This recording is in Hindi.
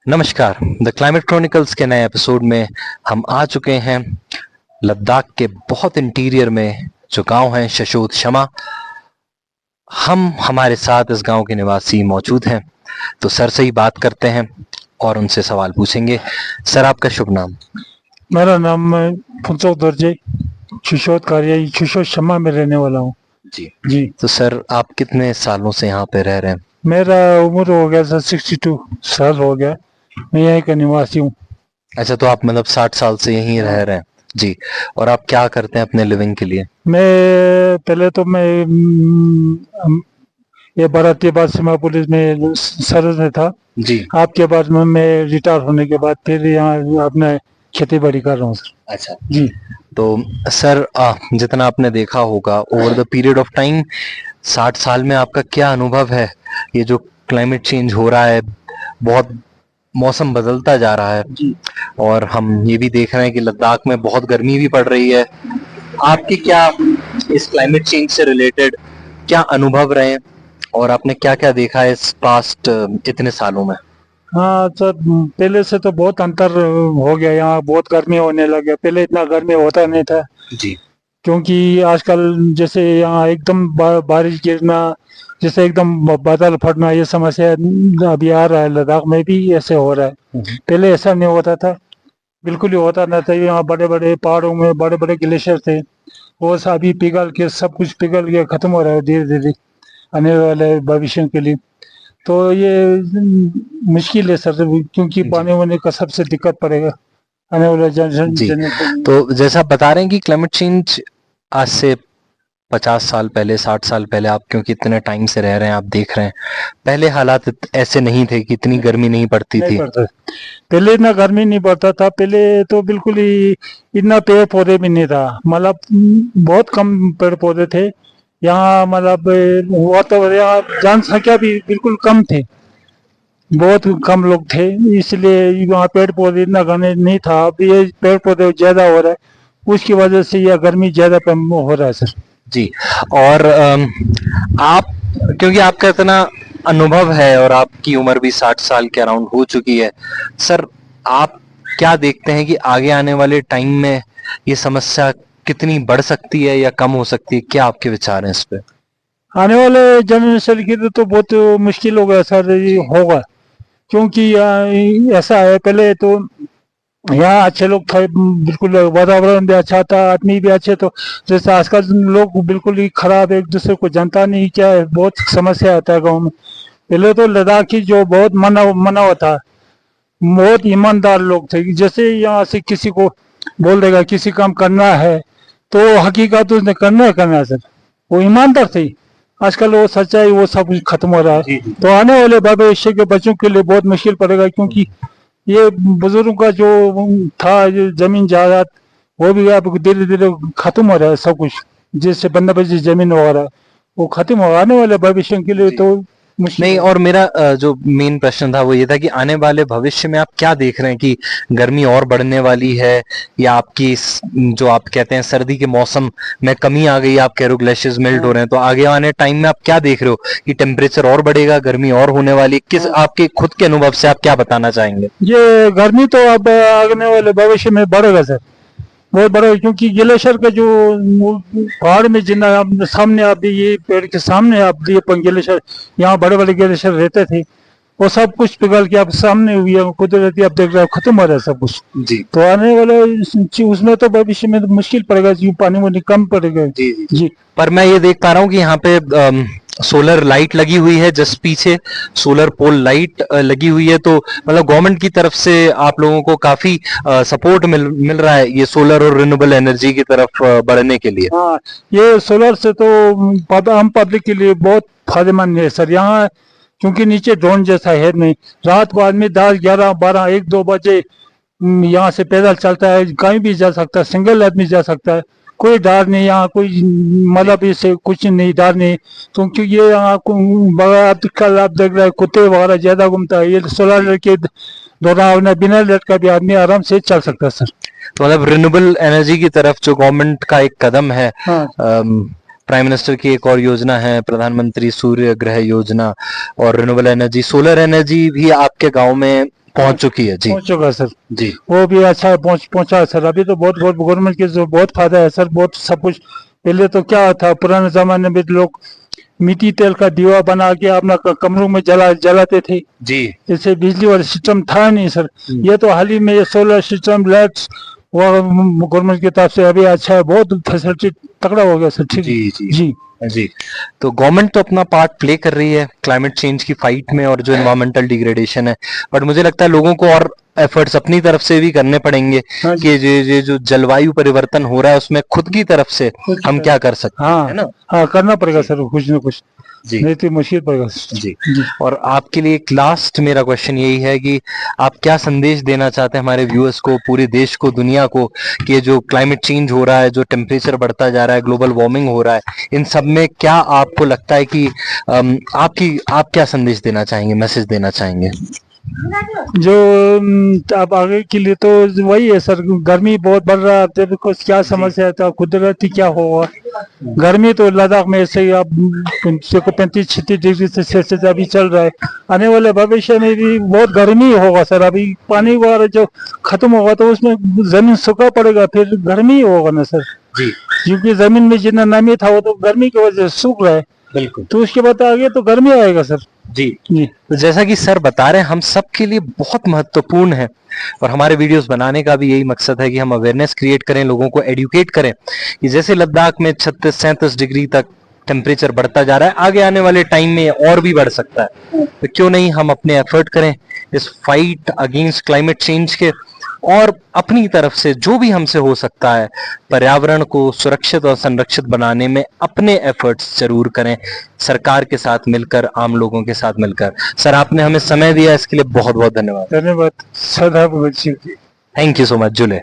नमस्कार। द क्लाइमेट क्रॉनिकल्स के नए एपिसोड में हम आ चुके हैं लद्दाख के बहुत इंटीरियर में जो गांव है शशोद शमा। हम हमारे साथ इस गांव के निवासी मौजूद हैं, तो सर से ही बात करते हैं और उनसे सवाल पूछेंगे। सर, आपका शुभ नाम? मेरा नाम फुनसुक दर्जे, शिशोद कार्य शिशोद शम्मा में रहने वाला हूँ। जी। जी, तो सर, आप कितने सालों से यहाँ पे रह रहे हैं? मेरा उम्र हो गया सर 62 साल हो गया। मैं यहीं का निवासी हूँ। अच्छा, तो आप मतलब 60 साल से यहीं रह रहे हैं? जी। और आप क्या करते हैं अपने लिविंग के लिए? मैं पहले तो ये भारतीय बाल सीमा पुलिस में सर्विस में था। जी। आपके बाद में मैं रिटायर होने के बाद फिर यहाँ अपने खेती बाड़ी कर रहा हूँ सर। अच्छा। जी, तो सर, जितना आपने देखा होगा over the period of time, 60 साल में आपका क्या अनुभव है? ये जो क्लाइमेट चेंज हो रहा है, बहुत मौसम बदलता जा रहा है जी। और हम ये भी देख रहे हैं कि लद्दाख में बहुत गर्मी भी पड़ रही है। आपके क्या इस क्लाइमेट चेंज से रिलेटेड क्या अनुभव रहे हैं और आपने क्या क्या देखा है इस पास्ट इतने सालों में? हाँ सर, पहले से तो बहुत अंतर हो गया। यहाँ बहुत गर्मी होने लगे, पहले इतना गर्मी होता नहीं था। जी। क्योंकि आजकल जैसे यहाँ एकदम बारिश गिरना, जैसे एकदम बादल फटना, ये समस्या अभी आ रहा है। लद्दाख में भी ऐसे हो रहा है। पहले ऐसा नहीं होता था, बिल्कुल ही होता नहीं था। यहाँ बड़े बड़े पहाड़ों में बड़े बड़े ग्लेशियर थे, वो सभी पिघल के, सब कुछ पिघल के खत्म हो रहा है धीरे धीरे आने वाले भविष्य के लिए। तो ये मुश्किल है सर, क्योंकि जी। पानी वाने का सबसे दिक्कत पड़ेगा आने वाले जी। जनरेशन। तो जैसा आप बता रहे हैं कि क्लाइमेट चेंज आज से 50 साल पहले, 60 साल पहले, आप क्योंकि इतने टाइम से रह रहे हैं, आप देख रहे हैं, पहले हालात ऐसे नहीं थे कि इतनी गर्मी नहीं पड़ती नहीं थी। पड़ता, पहले इतना गर्मी नहीं पड़ता था। पहले तो बिल्कुल ही इतना पेड़ पौधे भी नहीं था, मतलब बहुत कम पेड़ पौधे थे यहाँ। मतलब वातावरण, यहाँ जनसंख्या भी बिल्कुल कम थे, बहुत कम लोग थे, इसलिए वहाँ पेड़ पौधे इतना घने नहीं था। अब ये पेड़ पौधे ज्यादा हो रहा है, उसकी वजह से यह गर्मी ज्यादा हो रहा है सर। जी। और आप, क्योंकि आपका इतना अनुभव है और आपकी उम्र भी 60 साल के अराउंड हो चुकी है, सर, आप क्या देखते हैं कि आगे आने वाले टाइम में ये समस्या कितनी बढ़ सकती है या कम हो सकती है? क्या आपके विचार हैं इस पे? आने वाले जनरेशन के लिए तो बहुत मुश्किल होगा सर, ये जी। होगा। क्योंकि ऐसा है, पहले तो यहाँ अच्छे लोग थे, बिल्कुल वातावरण भी अच्छा था, आदमी भी अच्छे। तो जैसे आजकल लोग बिल्कुल ही खराब, एक दूसरे को जानता नहीं, क्या है, बहुत समस्या आता है गाँव में। पहले तो लद्दाखी जो बहुत मना मना था, बहुत ईमानदार लोग थे। जैसे यहाँ से किसी को बोल देगा किसी काम करना है, तो हकीकत उसने करना है, करना है सर। वो ईमानदार थे। आजकल वो सच्चाई वो सब कुछ खत्म हो रहा है। जी। जी। तो आने वाले भविष्य के बच्चों के लिए बहुत मुश्किल पड़ेगा, क्योंकि ये बुजुर्गों का जो था, जो जमीन जायदाद, वो भी अब धीरे धीरे खत्म हो रहा है सब कुछ। जिससे बंदा बची जमीन वगैरह वो खत्म हो, आने वाले भविष्य के लिए जी। तो मुश्किल नहीं, है। और मेरा जो मेन प्रश्न था वो ये था कि आने वाले भविष्य में आप क्या देख रहे हैं कि गर्मी और बढ़ने वाली है या आपकी जो आप कहते हैं सर्दी के मौसम में कमी आ गई, आप कह रहे हो ग्लेशियर्स मेल्ट हो हाँ, रहे हैं, तो आगे आने टाइम में आप क्या देख रहे हो कि टेम्परेचर और बढ़ेगा, गर्मी और होने वाली? किस हाँ। आपके खुद के अनुभव से आप क्या बताना चाहेंगे? ये गर्मी तो अब आने वाले भविष्य में बढ़ेगा सर, बहुत बढ़ेगा। क्योंकि ग्लेशियर का जो पहाड़ में जितना आप सामने, आप ये पेड़ के सामने आप ये ग्लेशियर, यहाँ बड़े बड़े ग्लेशियर रहते थे, वो सब कुछ पिघल के आप सामने हुई है कुदरती, आप देख रहे हो खत्म हो रहा है सब कुछ। जी। तो आने वाले उसमें तो भविष्य में तो मुश्किल पड़ेगा, जो पानी वानी कम पड़ेगा। जी। जी। जी, पर मैं ये देख पा रहा हूँ कि यहाँ पे सोलर लाइट लगी हुई है, जस्ट पीछे सोलर पोल लाइट लगी हुई है, तो मतलब गवर्नमेंट की तरफ से आप लोगों को काफी सपोर्ट मिल रहा है ये सोलर और रिन्यूएबल एनर्जी की तरफ बढ़ने के लिए। हाँ। ये सोलर से तो आम पब्लिक के लिए बहुत फायदेमंद है सर। यहाँ क्योंकि नीचे ड्रोन जैसा है नहीं, रात को आदमी 10, 11, 12, 1, 2 बजे यहाँ से पैदल चलता है, कहीं भी जा सकता है, सिंगल आदमी जा सकता है। कोई डर नहीं यहाँ, कोई मतलब इससे कुछ नहीं, डर नहीं। तो क्योंकि ये यहाँ आजकल आप देख रहे हैं कुत्ते वगैरह ज्यादा घूमता है, ये सोलर के दौरान बिना लाइट का भी आदमी आराम से चल सकता है सर। तो मतलब रिन्यूएबल एनर्जी की तरफ जो गवर्नमेंट का एक कदम है, हाँ, प्राइम मिनिस्टर की एक और योजना है प्रधानमंत्री सूर्य ग्रह योजना, और रिन्यूएबल एनर्जी, सोलर एनर्जी भी आपके गांव में पहुंच चुकी है जी। पहुंच चुका है सर। जी वो भी अच्छा पहुंचा है सर। अभी तो बहुत बहुत गवर्नमेंट के जो बहुत फायदा है सर, बहुत सब कुछ। पहले तो क्या था, पुराने जमाने में लोग मिट्टी तेल का दीवा बना के अपना कमरों में जलाते थे। जी जैसे बिजली वाला सिस्टम था नहीं सर। ये तो हाल ही में ये सोलर सिस्टम, लाइट्स, वो गवर्नमेंट की तरफ से अभी अच्छा है, बहुत फैसिलिटी तगड़ा हो गया सर। ठीक जी जी जी जी। तो गवर्नमेंट तो अपना पार्ट प्ले कर रही है क्लाइमेट चेंज की फाइट में और जो एनवायरमेंटल डिग्रेडेशन है, बट मुझे लगता है लोगों को और एफर्ट्स अपनी तरफ से भी करने पड़ेंगे हाँ कि ये जो जलवायु परिवर्तन हो रहा है उसमें खुद की तरफ से हम क्या कर सकते हैं, है ना? हाँ करना पड़ेगा सर, कुछ ना कुछ, जी नहीं तो मुश्किल पड़ेगा सर। जी। और आपके लिए एक लास्ट मेरा क्वेश्चन यही है कि आप क्या संदेश देना चाहते हैं हमारे व्यूअर्स को, पूरे देश को, दुनिया को, कि ये जो क्लाइमेट चेंज हो रहा है, जो टेम्परेचर बढ़ता जा रहा है, ग्लोबल वार्मिंग हो रहा है, इन सब में क्या आपको लगता है कि आप क्या संदेश देना चाहेंगे, मैसेज देना चाहेंगे? जो अब आगे के लिए तो वही है सर, गर्मी बहुत बढ़ रहा है। अब देखो क्या समस्या है, तो कुदरती क्या होगा। गर्मी तो लद्दाख में ऐसे ही अब 35-36 डिग्री सेल्सियस अभी चल रहा है। आने वाले भविष्य में भी बहुत गर्मी होगा सर। अभी पानी वगैरह जो खत्म होगा तो उसमें जमीन सूखा पड़ेगा, फिर गर्मी होगा ना सर जी। क्योंकि जमीन में जितना नमी था वो तो गर्मी की वजह से सूख रहा है। बिल्कुल। तो उसके बाद आगे तो गर्मी आएगा सर। जी जी तो जैसा कि सर बता रहे हैं, हम सब के लिए बहुत महत्वपूर्ण है और हमारे वीडियोस बनाने का भी यही मकसद है कि हम अवेयरनेस क्रिएट करें, लोगों को एडुकेट करें कि जैसे लद्दाख में 36-37 डिग्री तक टेम्परेचर बढ़ता जा रहा है, आगे आने वाले टाइम में और भी बढ़ सकता है। तो क्यों नहीं हम अपने एफर्ट करें इस फाइट अगेंस्ट क्लाइमेट चेंज के, और अपनी तरफ से जो भी हमसे हो सकता है पर्यावरण को सुरक्षित और संरक्षित बनाने में अपने एफर्ट्स जरूर करें, सरकार के साथ मिलकर, आम लोगों के साथ मिलकर। सर आपने हमें समय दिया, इसके लिए बहुत बहुत धन्यवाद। धन्यवाद। सदा थैंक यू सो मच जुले।